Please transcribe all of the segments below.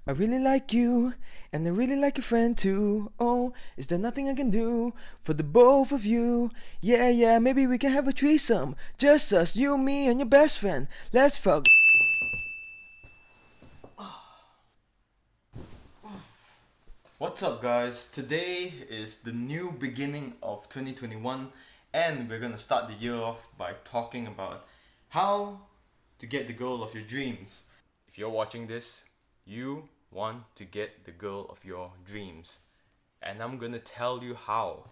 I really like you, and I really like your friend too. Oh, is there nothing I can do for the both of you? Yeah, yeah, maybe we can have a threesome. Just us, you, me, and your best friend. Let's fuck. What's up, guys? Today is the new beginning of 2021, and we're gonna start the year off by talking about how to get the girl of your dreams. If you're watching this, you want to get the girl of your dreams, and I'm gonna tell you how.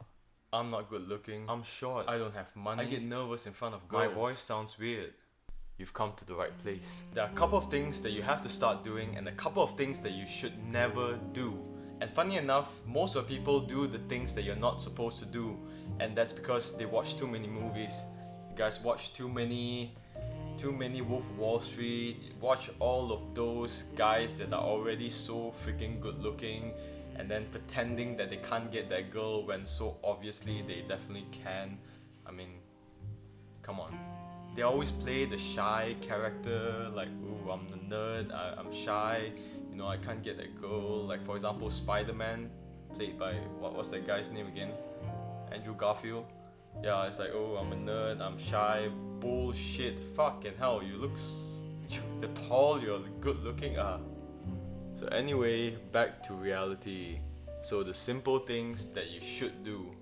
I'm not good looking, I'm short, I don't have money, I get nervous in front of girls, my voice sounds weird. You've come to the right place. There are a couple of things that you have to start doing and a couple of things that you should never do. And funny enough, most of people do the things that you're not supposed to do, and that's because they watch too many movies. You guys watch too many Wolf of Wall Street, watch all of those guys that are already so freaking good looking and then pretending that they can't get that girl when so obviously they definitely can. I mean, come on. They always play the shy character, like, ooh, I'm the nerd, I'm shy, you know, I can't get that girl. Like, for example, Spider-Man, played by, what's that guy's name again? Andrew Garfield. Yeah, it's like, oh, I'm a nerd, I'm shy, bullshit, fucking hell, you're tall, you're good looking, So anyway, back to reality. So the simple things that you should do.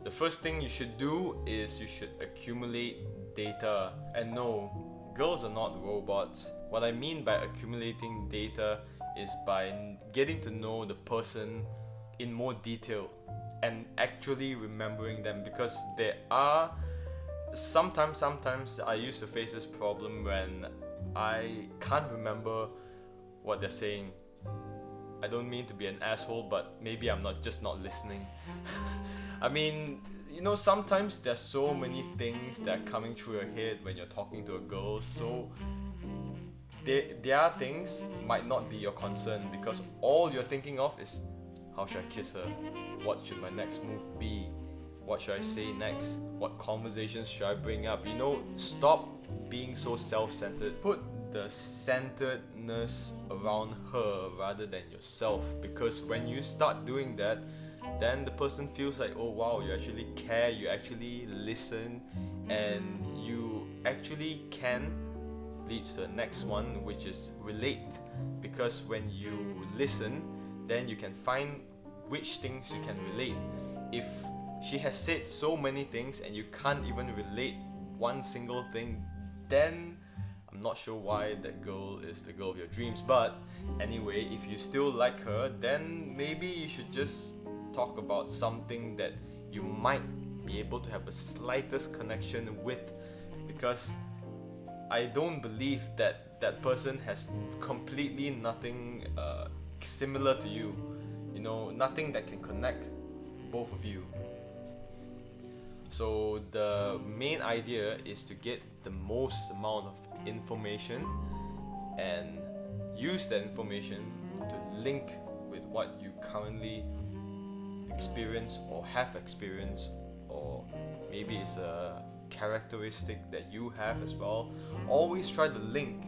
The first thing you should do is you should accumulate data. And no, girls are not robots. What I mean by accumulating data is by getting to know the person in more detail and actually remembering them, because there are sometimes I used to face this problem when I can't remember what they're saying. I don't mean to be an asshole, but maybe I'm just not listening. I mean, you know, sometimes there's so many things that are coming through your head when you're talking to a girl, so their things might not be your concern, because all you're thinking of is, how should I kiss her? What should my next move be? What should I say next? What conversations should I bring up? You know, stop being so self-centered. Put the centeredness around her rather than yourself, because when you start doing that, then the person feels like, oh wow, you actually care, you actually listen, and you actually can lead to the next one, which is relate. Because when you listen, then you can find which things you can relate. If she has said so many things and you can't even relate one single thing, then I'm not sure why that girl is the girl of your dreams. But anyway, if you still like her, then maybe you should just talk about something that you might be able to have a slightest connection with, because I don't believe that that person has completely nothing similar to you. You know, nothing that can connect both of you. So the main idea is to get the most amount of information and use that information to link with what you currently experience or have experienced, or maybe it's a characteristic that you have as well. Always try to link.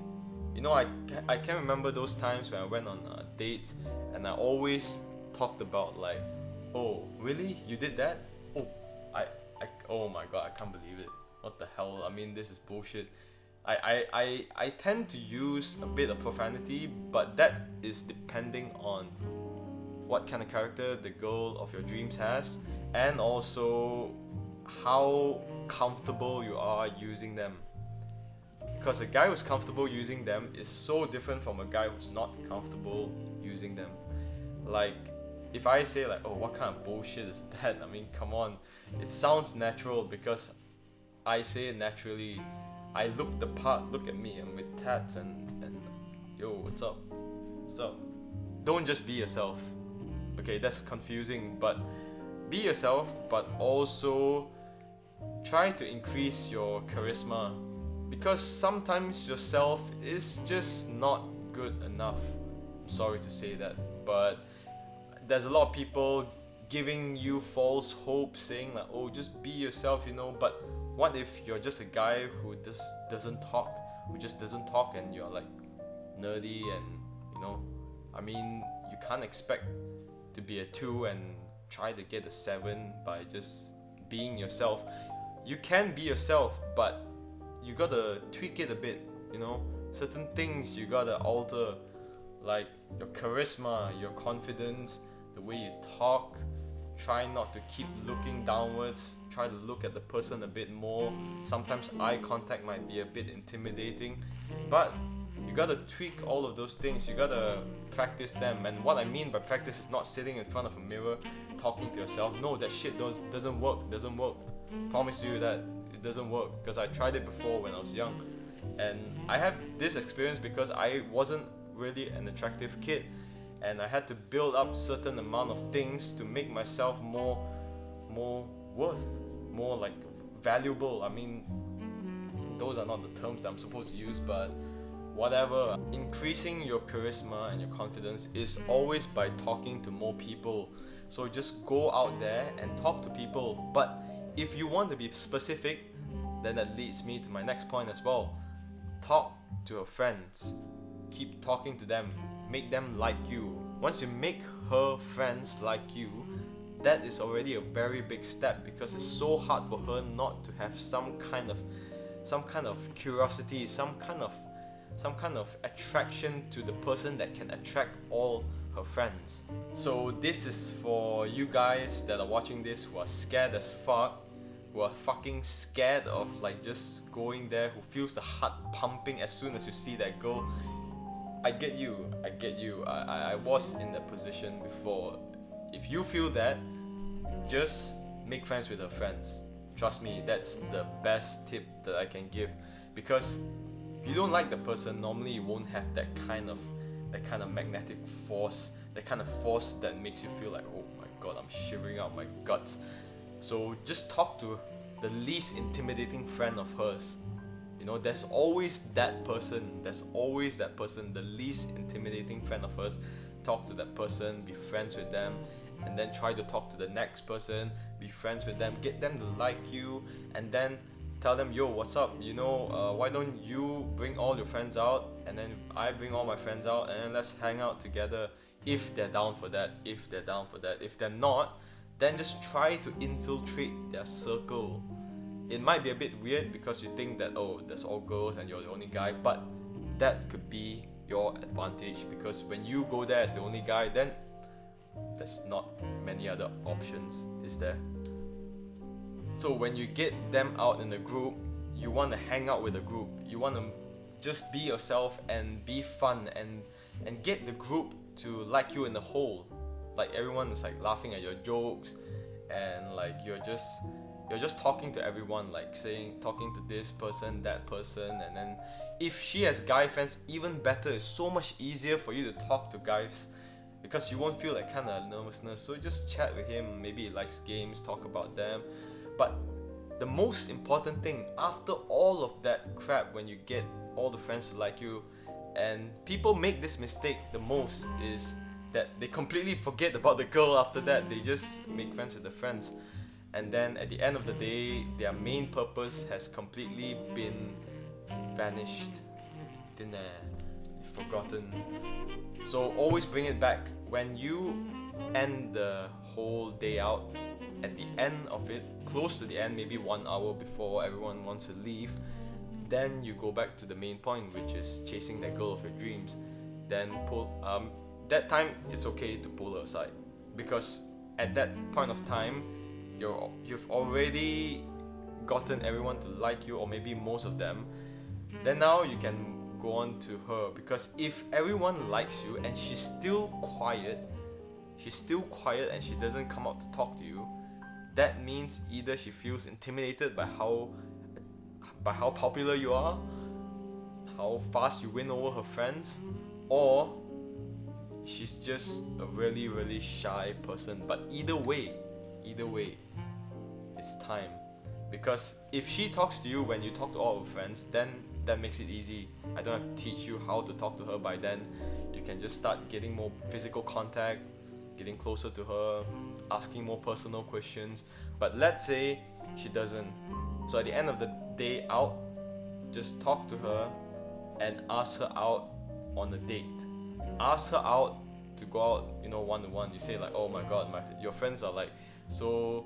You know, I can remember those times when I went on dates and I always talked about like, oh really, you did that? Oh my god, I can't believe it. What the hell? I mean, this is bullshit. I tend to use a bit of profanity, but that is depending on what kind of character the girl of your dreams has, and also how comfortable you are using them. Because a guy who's comfortable using them is so different from a guy who's not comfortable using them. Like, if I say like, oh, what kind of bullshit is that? I mean, come on. It sounds natural because I say it naturally. I look the part, look at me, I'm with tats and yo, what's up? What's up? Don't just be yourself. Okay, that's confusing, but be yourself, but also try to increase your charisma, because sometimes yourself is just not good enough. I'm sorry to say that, but there's a lot of people giving you false hope, saying like, oh, just be yourself, you know. But what if you're just a guy who just doesn't talk, and you're like nerdy and, you know, I mean, you can't expect to be a 2 and try to get a 7 by just being yourself. You can be yourself, but you gotta tweak it a bit, you know? Certain things you gotta alter, like your charisma, your confidence, the way you talk. Try not to keep looking downwards, try to look at the person a bit more. Sometimes eye contact might be a bit intimidating, but you gotta tweak all of those things, you gotta practice them. And what I mean by practice is not sitting in front of a mirror talking to yourself. No, that shit doesn't work. Promise you that it doesn't work, because I tried it before when I was young. And I have this experience because I wasn't really an attractive kid, and I had to build up certain amount of things to make myself more worth, more like valuable. I mean, those are not the terms that I'm supposed to use, but whatever. Increasing your charisma and your confidence is always by talking to more people. So just go out there and talk to people. But if you want to be specific, then that leads me to my next point as well. Talk to your friends. Keep talking to them. Make them like you. Once you make her friends like you, that is already a very big step, because it's so hard for her not to have some kind of curiosity, some kind of attraction to the person that can attract all her friends. So this is for you guys that are watching this who are scared as fuck, who are fucking scared of like just going there, who feels the heart pumping as soon as you see that girl. I get you. I was in that position before. If you feel that, just make friends with her friends. Trust me, that's the best tip that I can give. Because if you don't like the person, normally you won't have that kind of magnetic force, that kind of force that makes you feel like, oh my god, I'm shivering out my guts. So just talk to the least intimidating friend of hers. You know, there's always that person, the least intimidating friend of hers. Talk to that person, be friends with them, and then try to talk to the next person, be friends with them, get them to like you, and then tell them, yo, what's up? You know, why don't you bring all your friends out, and then I bring all my friends out, and then let's hang out together. If they're down for that. If they're not, then just try to infiltrate their circle. It might be a bit weird because you think that, oh, there's all girls and you're the only guy, but that could be your advantage, because when you go there as the only guy, then there's not many other options, is there? So when you get them out in the group, you want to hang out with the group. You want to just be yourself and be fun and get the group to like you in the whole. Like everyone is like laughing at your jokes, and like you're just talking to everyone, like talking to this person, that person. And then if she has guy friends, even better. It's so much easier for you to talk to guys, because you won't feel like kind of nervousness. So just chat with him. Maybe he likes games, talk about them. But the most important thing after all of that crap, when you get all the friends to like you, and people make this mistake the most, is that they completely forget about the girl after that. They just make friends with the friends, and then at the end of the day, their main purpose has completely been vanished, thin air, forgotten. So always bring it back. When you end the whole day out, at the end of it, close to the end, maybe 1 hour before everyone wants to leave, then you go back to the main point, which is chasing that girl of your dreams. Then that time it's okay to pull her aside, because at that point of time, you've already gotten everyone to like you, or maybe most of them. Then now you can go on to her, because if everyone likes you and she's still quiet and she doesn't come out to talk to you, that means either she feels intimidated by how popular you are, how fast you win over her friends, or she's just a really, really shy person. But either way, it's time. Because if she talks to you when you talk to all her friends, then that makes it easy. I don't have to teach you how to talk to her by then. You can just start getting more physical contact, getting closer to her, asking more personal questions. But let's say she doesn't. So at the end of the day out, just talk to her and ask her out on a date. Ask her out to go out, you know, one-to-one, you say like, oh my god, your friends are like so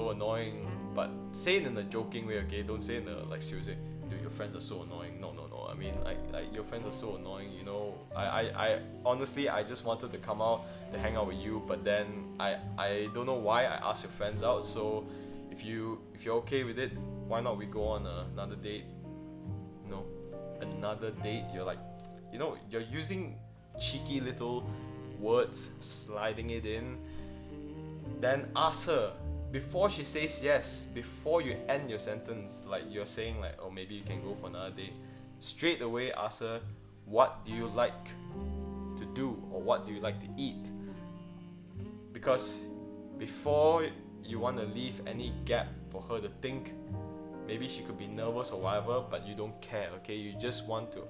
annoying, but say it in a joking way, okay? Don't say it in a like serious way. Dude, your friends are so annoying. No. I mean, like your friends are so annoying. You know, I honestly, I just wanted to come out to hang out with you, but then I don't know why I asked your friends out. So if you're okay with it, why not we go on another date? No, another date. You're like, you know, you're using cheeky little words, sliding it in. Then ask her. Before she says yes, before you end your sentence, like you're saying like, oh, maybe you can go for another date, straight away ask her, what do you like to do, or what do you like to eat? Because before you want to leave any gap for her to think, maybe she could be nervous or whatever, but you don't care, okay? You just want to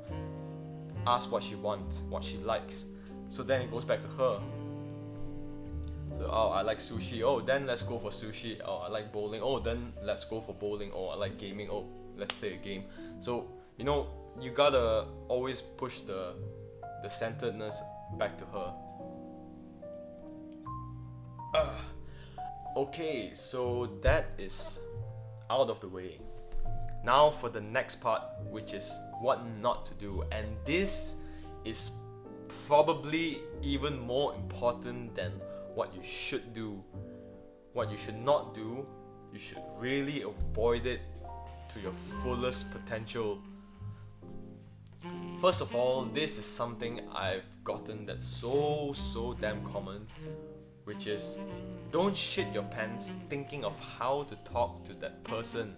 ask what she wants, what she likes. So then it goes back to her. So, oh, I like sushi. Oh, then let's go for sushi. Oh, I like bowling. Oh, then let's go for bowling. Oh, I like gaming. Oh, let's play a game. So, you know, you gotta always push the centeredness back to her. Okay, so that is out of the way. Now for the next part, which is what not to do. And this is probably even more important than what you should do. What you should not do, you should really avoid it to your fullest potential. First of all, this is something I've gotten that's so damn common, which is don't shit your pants thinking of how to talk to that person.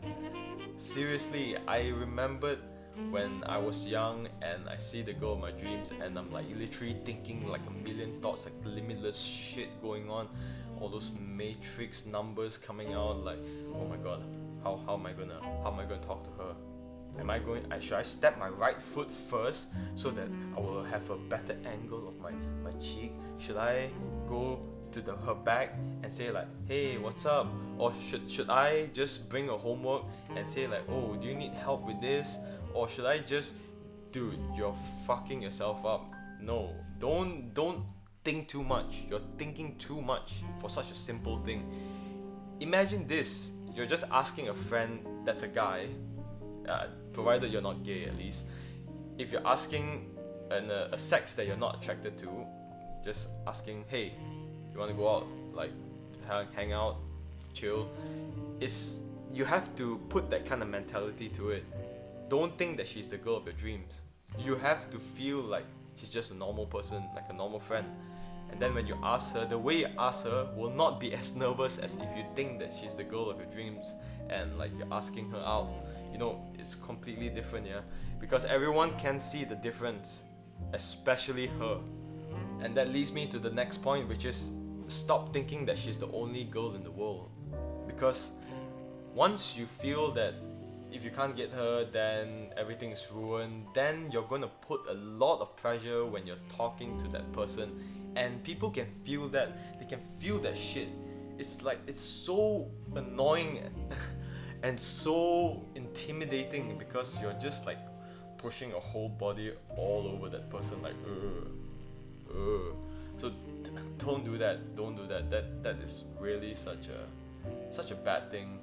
Seriously, I remembered when I was young and I see the girl of my dreams and I'm like literally thinking like a million thoughts, like limitless shit going on, all those matrix numbers coming out, like, oh my god, how am I gonna talk to her? Should I step my right foot first so that I will have a better angle of my cheek? Should I go to her back and say like, hey, what's up? Or should I just bring her homework and say like, oh, do you need help with this? Or should I just, dude, you're fucking yourself up. No, don't think too much. You're thinking too much for such a simple thing. Imagine this, you're just asking a friend that's a guy, provided you're not gay at least. If you're asking a sex that you're not attracted to, just asking, hey, you want to go out, like hang out, chill, you have to put that kind of mentality to it. Don't think that she's the girl of your dreams. You have to feel like she's just a normal person, like a normal friend. And then when you ask her, the way you ask her will not be as nervous as if you think that she's the girl of your dreams and like you're asking her out. You know, it's completely different, yeah? Because everyone can see the difference, especially her. And that leads me to the next point, which is stop thinking that she's the only girl in the world. Because once you feel that if you can't get her, then everything is ruined, then you're going to put a lot of pressure when you're talking to that person. And people can feel that. They can feel that shit. It's like, it's so annoying and so intimidating because you're just like pushing a whole body all over that person, like, So don't do that. Don't do that. That is really such a bad thing.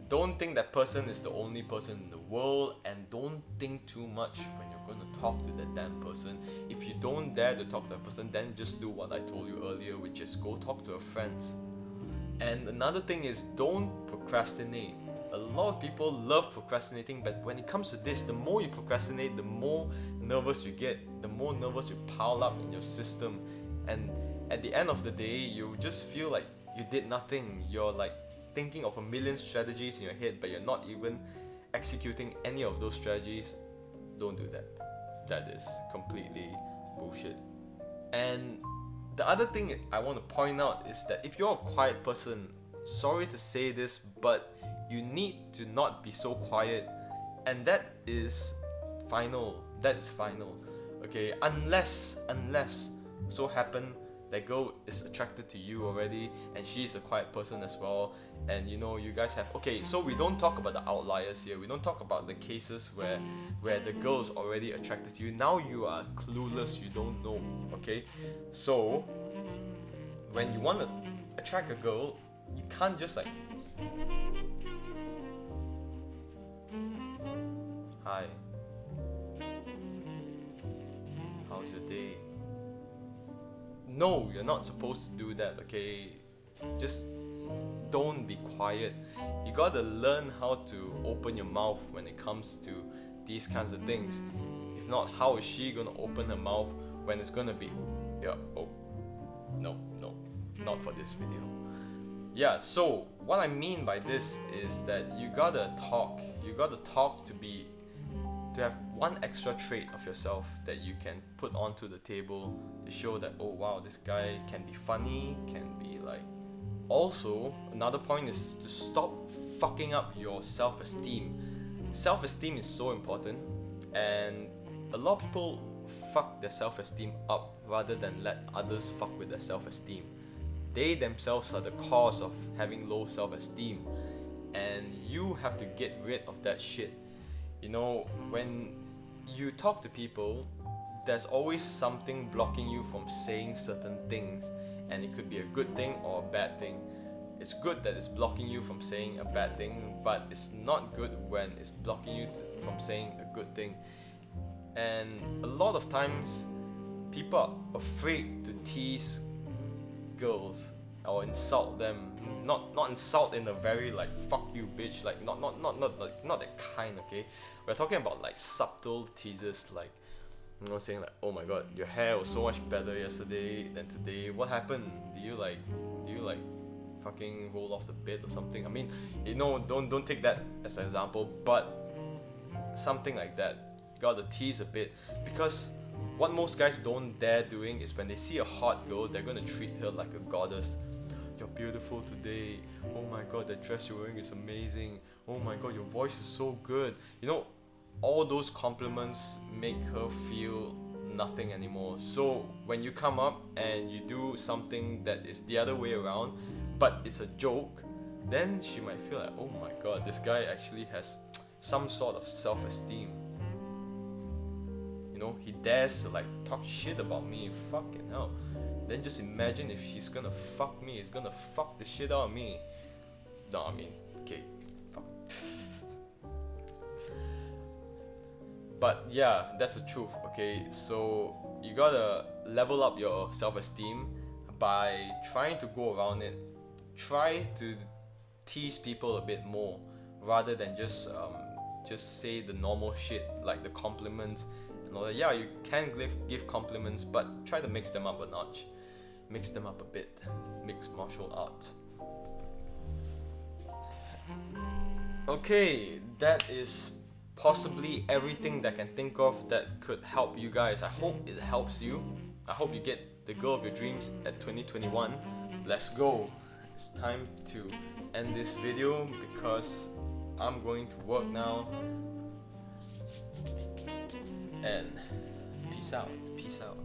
Don't think that person is the only person in the world, and don't think too much when you're going to talk to that damn person. If you don't dare to talk to that person, then just do what I told you earlier, which is go talk to your friends. And another thing is don't procrastinate. A lot of people love procrastinating, but when it comes to this, the more you procrastinate, the more nervous you get, the more nervous you pile up in your system. And at the end of the day, you just feel like you did nothing. You're like thinking of a million strategies in your head, but you're not even executing any of those strategies. Don't do that. That is completely bullshit. And the other thing I want to point out is that if you're a quiet person, sorry to say this, but you need to not be so quiet. And that is final. That is final. Okay, unless so happen that girl is attracted to you already, and she's a quiet person as well, and you know, you guys have, okay, so we don't talk about the outliers here, we don't talk about the cases where the girl is already attracted to you. Now you are clueless, you don't know, okay? So when you want to attract a girl, you can't just like, hi, how's your day? No, you're not supposed to do that, okay? Just don't be quiet. You gotta learn how to open your mouth when it comes to these kinds of things. If not, how is she gonna open her mouth when it's gonna be, yeah, oh, no, not for this video. Yeah, so what I mean by this is that you gotta talk to have one extra trait of yourself that you can put onto the table to show that, oh wow, this guy can be funny, can be like. Also, another point is to stop fucking up your self-esteem. Self-esteem is so important, and a lot of people fuck their self-esteem up rather than let others fuck with their self-esteem. They themselves are the cause of having low self-esteem, and you have to get rid of that shit. You know, when you talk to people, there's always something blocking you from saying certain things, and it could be a good thing or a bad thing. It's good that it's blocking you from saying a bad thing, but it's not good when it's blocking you from saying a good thing. And a lot of times, people are afraid to tease girls or insult them. Not insult in a very like fuck you bitch, like not that kind, okay? We're talking about like subtle teasers, like, you know, saying like, oh my god, your hair was so much better yesterday than today. What happened? Do you like fucking roll off the bed or something? I mean, you know, don't take that as an example, but something like that. You gotta tease a bit, because what most guys don't dare doing is when they see a hot girl, they're gonna treat her like a goddess. You're beautiful today. Oh my god, that dress you're wearing is amazing. Oh my god, your voice is so good. You know, all those compliments make her feel nothing anymore. So when you come up and you do something that is the other way around, but it's a joke, then she might feel like, oh my god, this guy actually has some sort of self-esteem. You know, he dares to like talk shit about me. Fucking hell. Then just imagine if he's gonna fuck me, he's gonna fuck the shit out of me. No, I mean, okay, fuck. But yeah, that's the truth, okay? So you gotta level up your self-esteem by trying to go around it. Try to tease people a bit more rather than just say the normal shit like the compliments and all that. Yeah, you can give compliments, but try to mix them up a notch. Mix them up a bit. Mix martial arts. Okay, that is possibly everything that I can think of that could help you guys. I hope it helps you. I hope you get the girl of your dreams at 2021. Let's go. It's time to end this video because I'm going to work now. And peace out. Peace out.